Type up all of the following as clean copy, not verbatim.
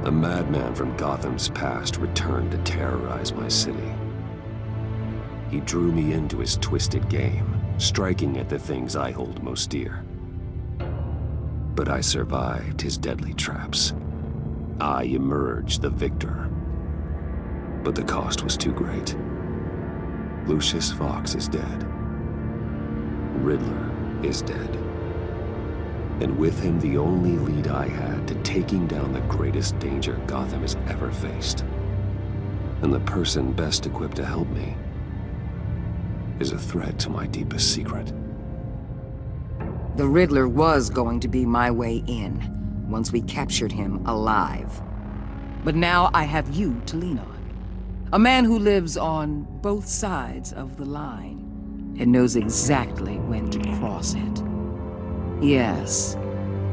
A madman from Gotham's past returned to terrorize my city. He drew me into his twisted game, striking at the things I hold most dear. But I survived his deadly traps. I emerged the victor. But the cost was too great. Lucius Fox is dead. Riddler is dead. And with him, the only lead I had to taking down the greatest danger Gotham has ever faced. And the person best equipped to help me is a threat to my deepest secret. The Riddler was going to be my way in, once we captured him alive. But now I have you to lean on. A man who lives on both sides of the line and knows exactly when to cross it. Yes,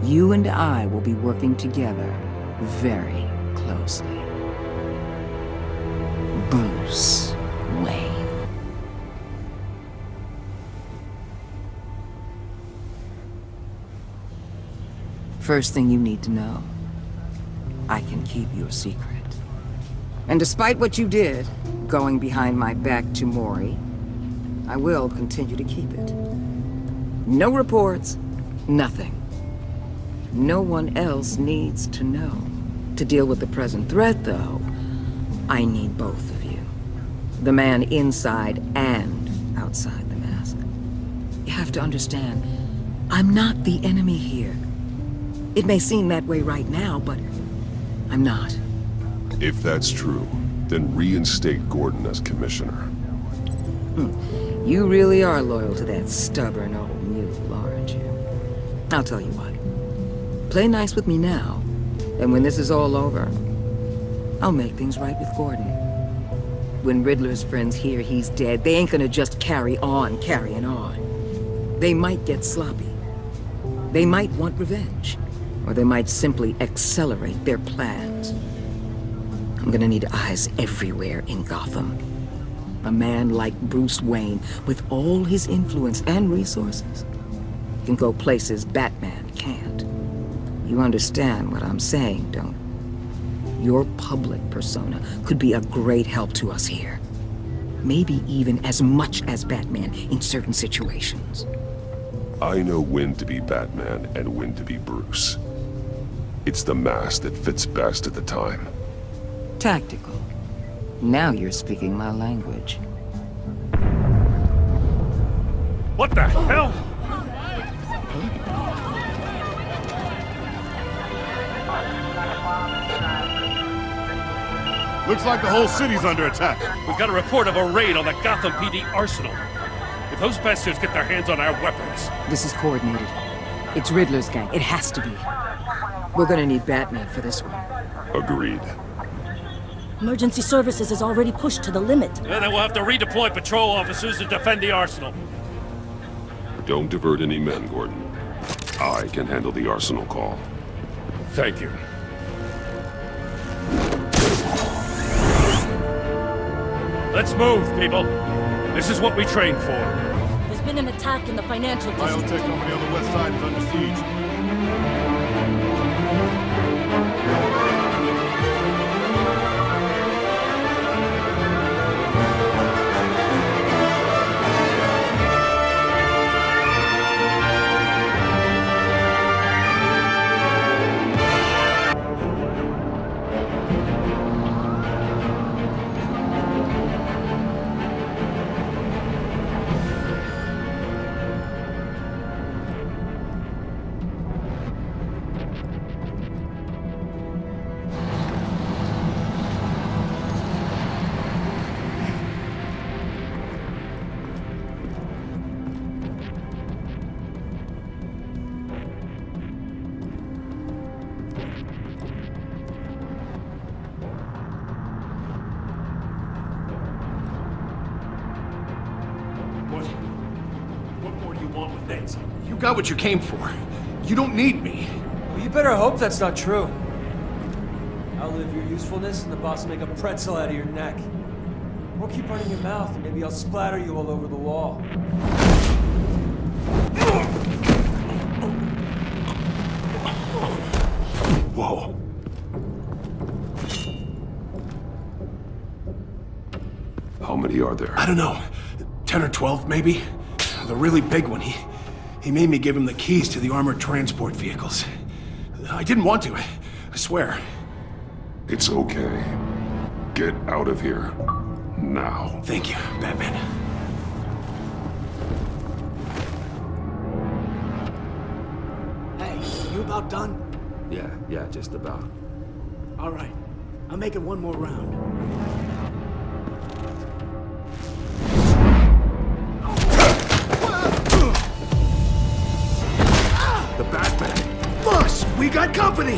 you and I will be working together very closely. Bruce Wayne. First thing you need to know, I can keep your secret. And despite what you did, going behind my back to Mori, I will continue to keep it. No reports, nothing. No one else needs to know. To deal with the present threat, though, I need both of you. The man inside and outside the mask. You have to understand, I'm not the enemy here. It may seem that way right now, but I'm not. If that's true, then reinstate Gordon as commissioner. You really are loyal to that stubborn old mule, aren't you? I'll tell you what. Play nice with me now, and when this is all over, I'll make things right with Gordon. When Riddler's friends hear he's dead, they ain't gonna just carry on carrying on. They might get sloppy. They might want revenge. Or they might simply accelerate their plans. I'm gonna need eyes everywhere in Gotham. A man like Bruce Wayne, with all his influence and resources, can go places Batman can't. You understand what I'm saying, don't you? Your public persona could be a great help to us here. Maybe even as much as Batman in certain situations. I know when to be Batman and when to be Bruce. It's the mask that fits best at the time. Tactical. Now you're speaking my language. What the hell? Looks like the whole city's under attack. We've got a report of a raid on the Gotham PD arsenal. If those bastards get their hands on our weapons... This is coordinated. It's Riddler's gang. It has to be. We're gonna need Batman for this one. Agreed. Emergency services is already pushed to the limit. Then we'll have to redeploy patrol officers to defend the arsenal. Don't divert any men, Gordon. I can handle the arsenal call. Thank you. Let's move, people. This is what we trained for. There's been an attack in the financial district. Biotech company on the west side is under siege. You got what you came for. You don't need me. Well, you better hope that's not true. Outlive your usefulness and the boss will make a pretzel out of your neck. Or keep running your mouth and maybe I'll splatter you all over the wall. Whoa. How many are there? I don't know. 10 or 12, maybe? The really big one, he made me give him the keys to the armored transport vehicles. I didn't want to, I swear. It's okay. Get out of here. Now. Thank you, Batman. Hey, you about done? Yeah, just about. All right. I'm making one more round. The Batman! Boss, we got company!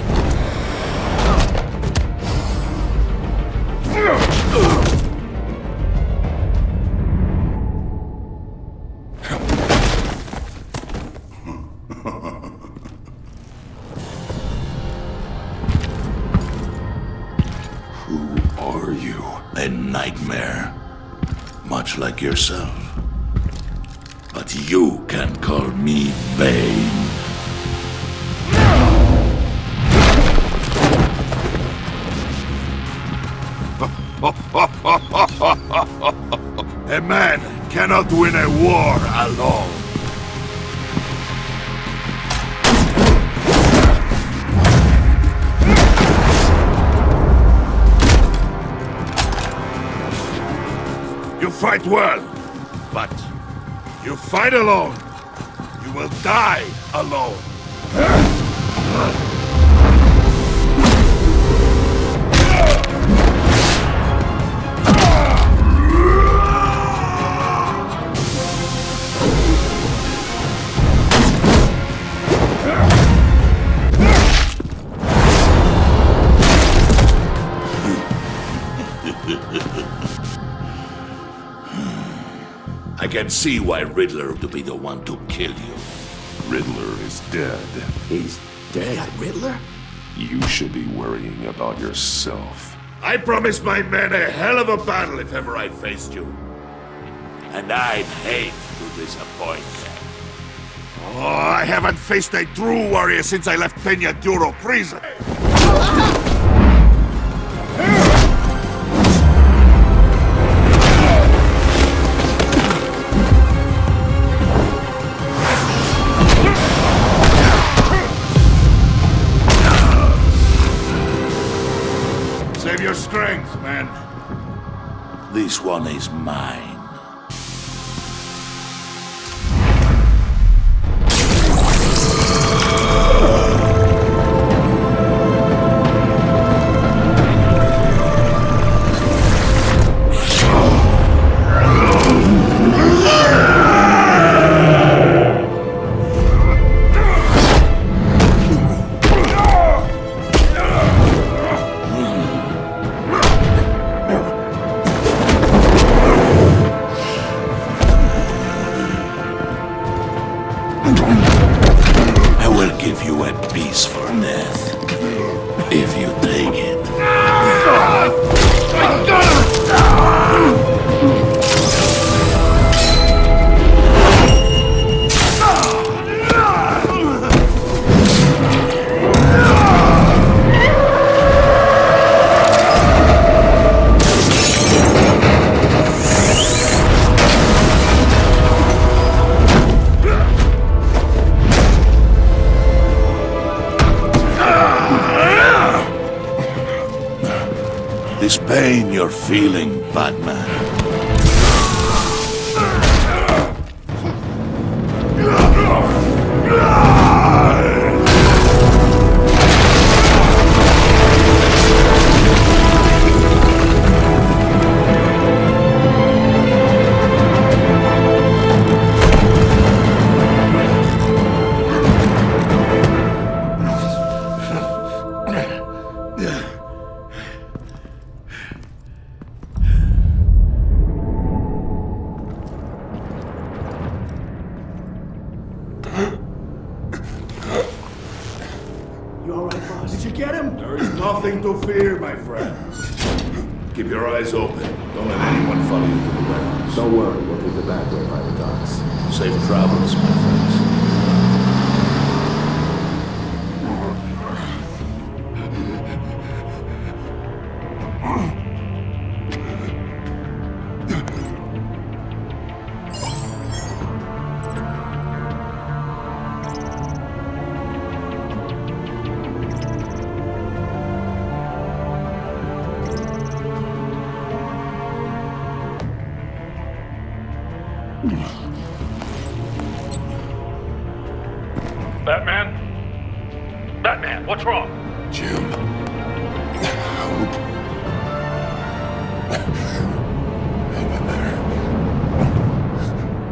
Who are you? A nightmare, much like yourself. But you can call me Bane. A man cannot win a war alone. You fight well, but you fight alone. You will die alone. I can see why Riddler would be the one to kill you. Riddler is dead. He's dead. Got Riddler? You should be worrying about yourself. I promised my men a hell of a battle if ever I faced you. And I'd hate to disappoint them. Oh, I haven't faced a true warrior since I left Peña Duro prison. Save your strength, man. This one is mine. This pain you're feeling, Batman. You all right, boss? Did you get him? There is nothing to fear, my friend. Keep your eyes open. Don't let anyone follow you to the warehouse. Don't worry, we'll take the back way by the docks. Safe travels, my friends. Batman? Batman, what's wrong? Jim. Help. Hang in there.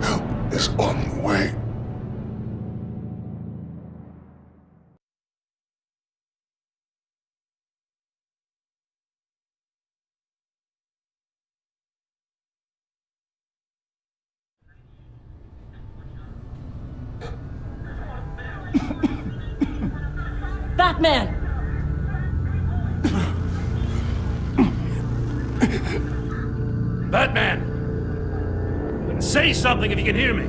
Help is on the way. Batman! Batman! Say something if you can hear me.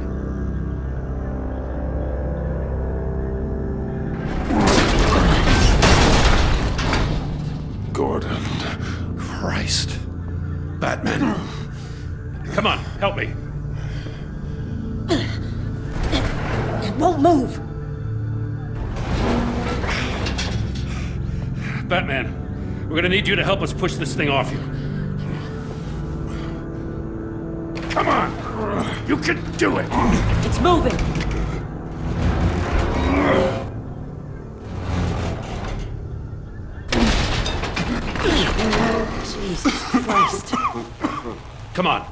Gordon. Christ. Batman. Come on, help me. It won't move! Batman, we're gonna need you to help us push this thing off you. Come on! You can do it! It's moving! Jesus Christ. Come on.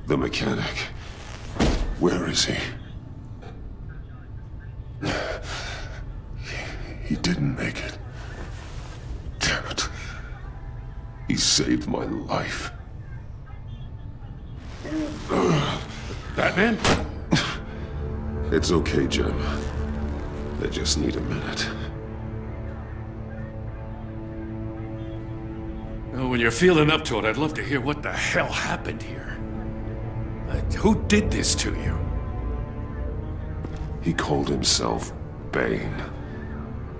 The mechanic. Where is he? He didn't make it. Damn it. He saved my life. Batman? It's okay, Jim. They just need a minute. Well, when you're feeling up to it, I'd love to hear what the hell happened here. Who did this to you? He called himself Bane.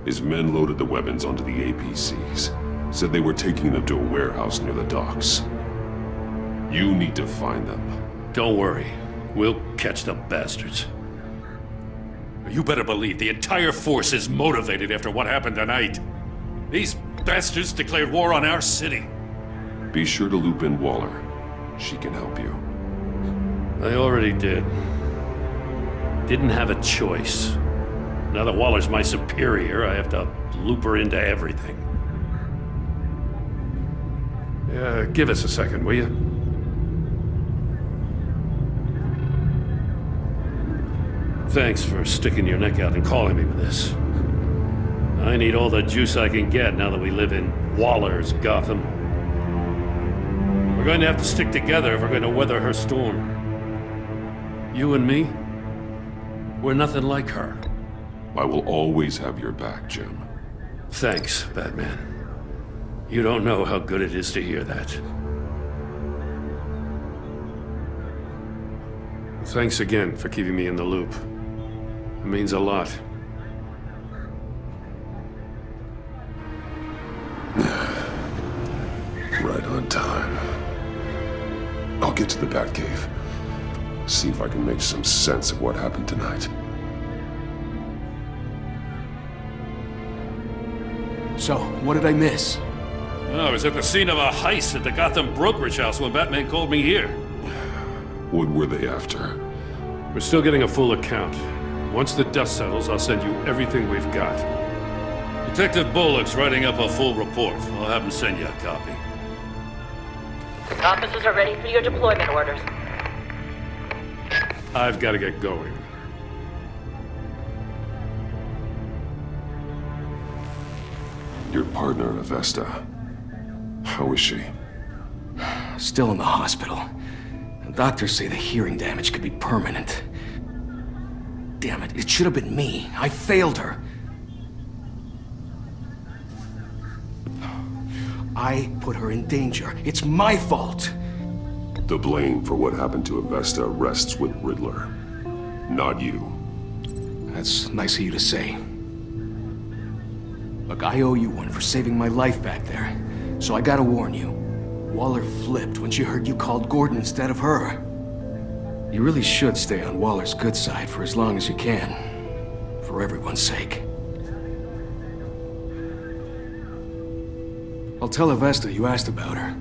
His men loaded the weapons onto the APCs. Said they were taking them to a warehouse near the docks. You need to find them. Don't worry. We'll catch the bastards. You better believe the entire force is motivated after what happened tonight. These bastards declared war on our city. Be sure to loop in Waller. She can help you. I already did. Didn't have a choice. Now that Waller's my superior, I have to loop her into everything. Give us a second, will you? Thanks for sticking your neck out and calling me with this. I need all the juice I can get now that we live in Waller's Gotham. We're going to have to stick together if we're going to weather her storm. You and me, we're nothing like her. I will always have your back, Jim. Thanks, Batman. You don't know how good it is to hear that. Thanks again for keeping me in the loop. It means a lot. Right on time. I'll get to the Batcave. See if I can make some sense of what happened tonight. So, what did I miss? Oh, I was at the scene of a heist at the Gotham brokerage house when Batman called me here. What were they after? We're still getting a full account. Once the dust settles, I'll send you everything we've got. Detective Bullock's writing up a full report. I'll have him send you a copy. Officers are ready for your deployment orders. I've got to get going. Your partner, Avesta. How is she? Still in the hospital. The doctors say the hearing damage could be permanent. Damn it, it should have been me. I failed her. I put her in danger. It's my fault. The blame for what happened to Avesta rests with Riddler, not you. That's nice of you to say. Look, I owe you one for saving my life back there. So I gotta warn you. Waller flipped when she heard you called Gordon instead of her. You really should stay on Waller's good side for as long as you can. For everyone's sake. I'll tell Avesta you asked about her.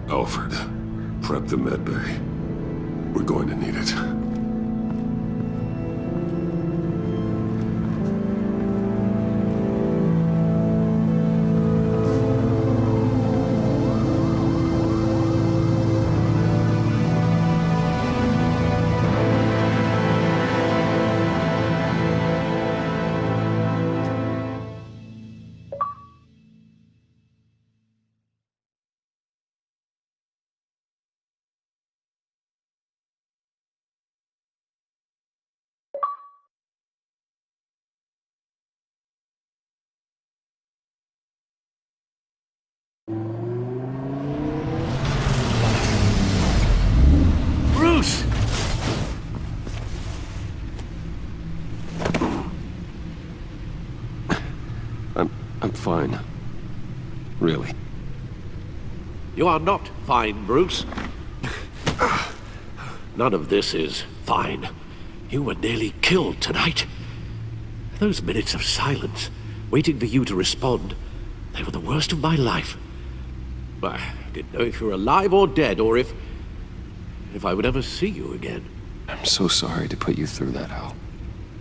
Alfred, prep the med bay. We're going to need it. Bruce! I'm fine. Really. You are not fine, Bruce. None of this is fine. You were nearly killed tonight. Those minutes of silence, waiting for you to respond, they were the worst of my life. I didn't know if you were alive or dead, or if I would ever see you again. I'm so sorry to put you through that, Al.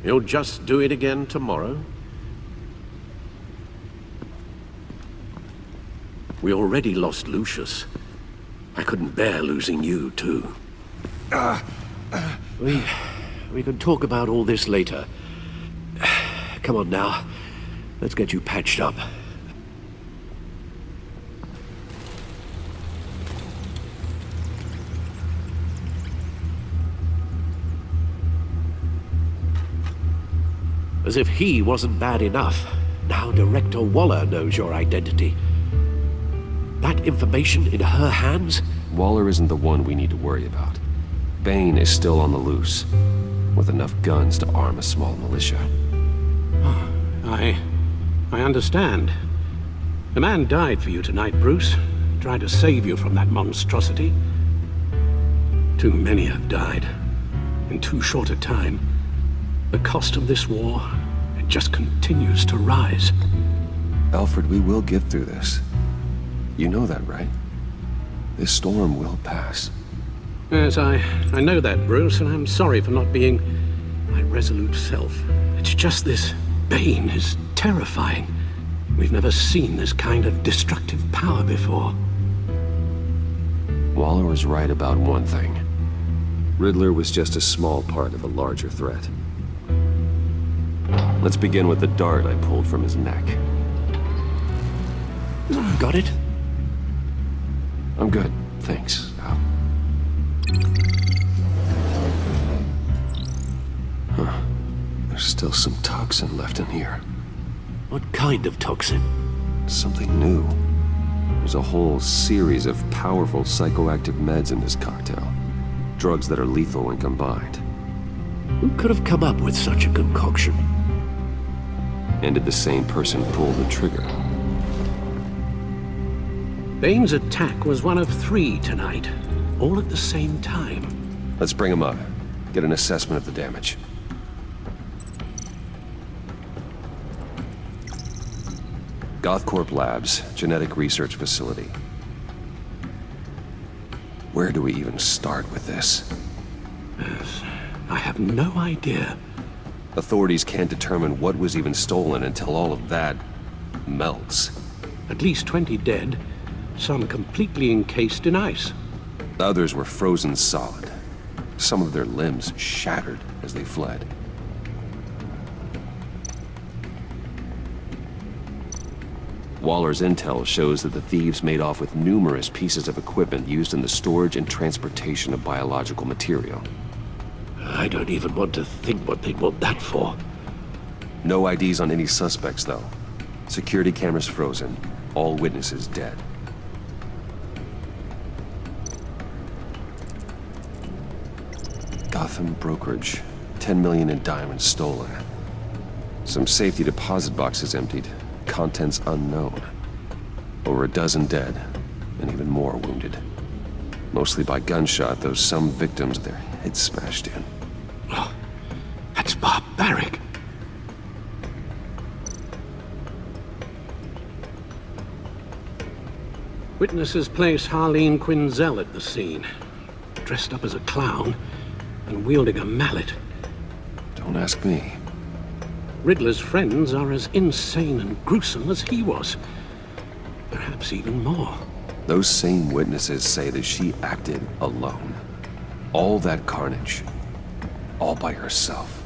You'll just do it again tomorrow? We already lost Lucius. I couldn't bear losing you, too. We can talk about all this later. Come on now. Let's get you patched up. As if he wasn't bad enough, now Director Waller knows your identity. That information in her hands? Waller isn't the one we need to worry about. Bane is still on the loose, with enough guns to arm a small militia. I understand. The man died for you tonight, Bruce. Tried to save you from that monstrosity. Too many have died, in too short a time. The cost of this war, it just continues to rise. Alfred, we will get through this. You know that, right? This storm will pass. Yes, I know that, Bruce, and I'm sorry for not being my resolute self. It's just this Bane is terrifying. We've never seen this kind of destructive power before. Waller was right about one thing. Riddler was just a small part of a larger threat. Let's begin with the dart I pulled from his neck. Got it? I'm good, thanks, Al. Huh. There's still some toxin left in here. What kind of toxin? Something new. There's a whole series of powerful psychoactive meds in this cocktail. Drugs that are lethal when combined. Who could have come up with such a concoction? And did the same person pull the trigger? Bane's attack was one of 3 tonight, all at the same time. Let's bring him up. Get an assessment of the damage. Gothcorp Labs, genetic research facility. Where do we even start with this? Yes, I have no idea. Authorities can't determine what was even stolen until all of that melts. At least 20 dead, some completely encased in ice. Others were frozen solid. Some of their limbs shattered as they fled. Waller's intel shows that the thieves made off with numerous pieces of equipment used in the storage and transportation of biological material. I don't even want to think what they'd want that for. No IDs on any suspects, though. Security cameras frozen. All witnesses dead. Gotham brokerage. 10 million in diamonds stolen. Some safety deposit boxes emptied. Contents unknown. Over a dozen dead, and even more wounded. Mostly by gunshot, though some victims, their heads smashed in. Oh, barbaric. Witnesses place Harleen Quinzel at the scene, dressed up as a clown and wielding a mallet. Don't ask me. Riddler's friends are as insane and gruesome as he was. Perhaps even more. Those same witnesses say that she acted alone. All that carnage. All by herself.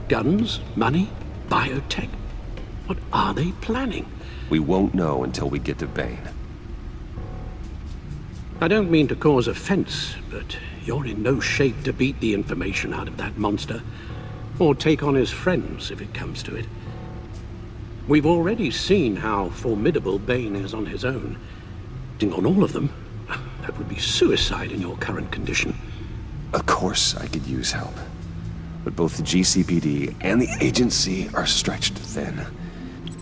Guns? Money? Biotech? What are they planning? We won't know until we get to Bane. I don't mean to cause offense, but you're in no shape to beat the information out of that monster, or take on his friends if it comes to it. We've already seen how formidable Bane is on his own. On all of them, that would be suicide in your current condition. Of course I could use help. But both the GCPD and the agency are stretched thin.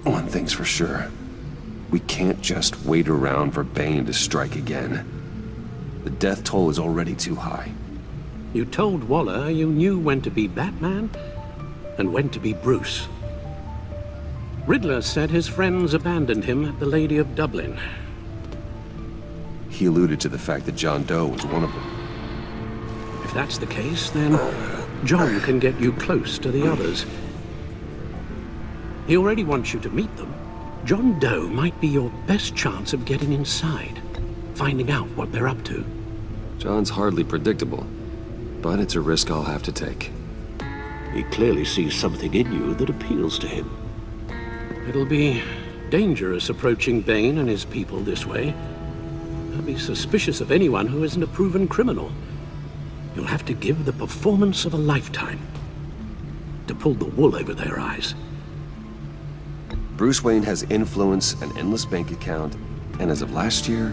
One thing's for sure. We can't just wait around for Bane to strike again. The death toll is already too high. You told Waller you knew when to be Batman and when to be Bruce. Riddler said his friends abandoned him at the Lady of Dublin. He alluded to the fact that John Doe was one of them. If that's the case, then John can get you close to the others. He already wants you to meet them. John Doe might be your best chance of getting inside, finding out what they're up to. John's hardly predictable, but it's a risk I'll have to take. He clearly sees something in you that appeals to him. It'll be dangerous approaching Bane and his people this way. They'll be suspicious of anyone who isn't a proven criminal. You'll have to give the performance of a lifetime to pull the wool over their eyes. Bruce Wayne has influence, an endless bank account, and as of last year,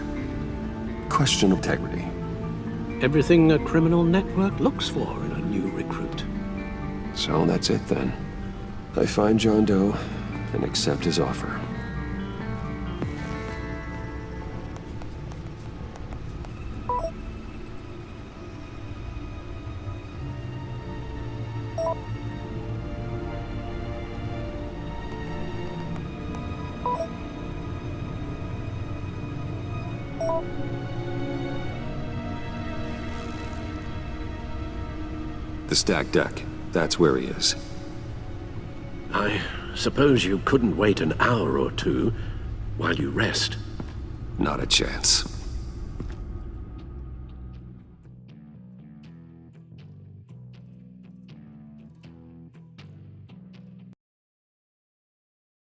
question of integrity. Everything a criminal network looks for in a new recruit. So that's it then. I find John Doe and accept his offer. The stacked deck. That's where he is. I suppose you couldn't wait an hour or two while you rest. Not a chance.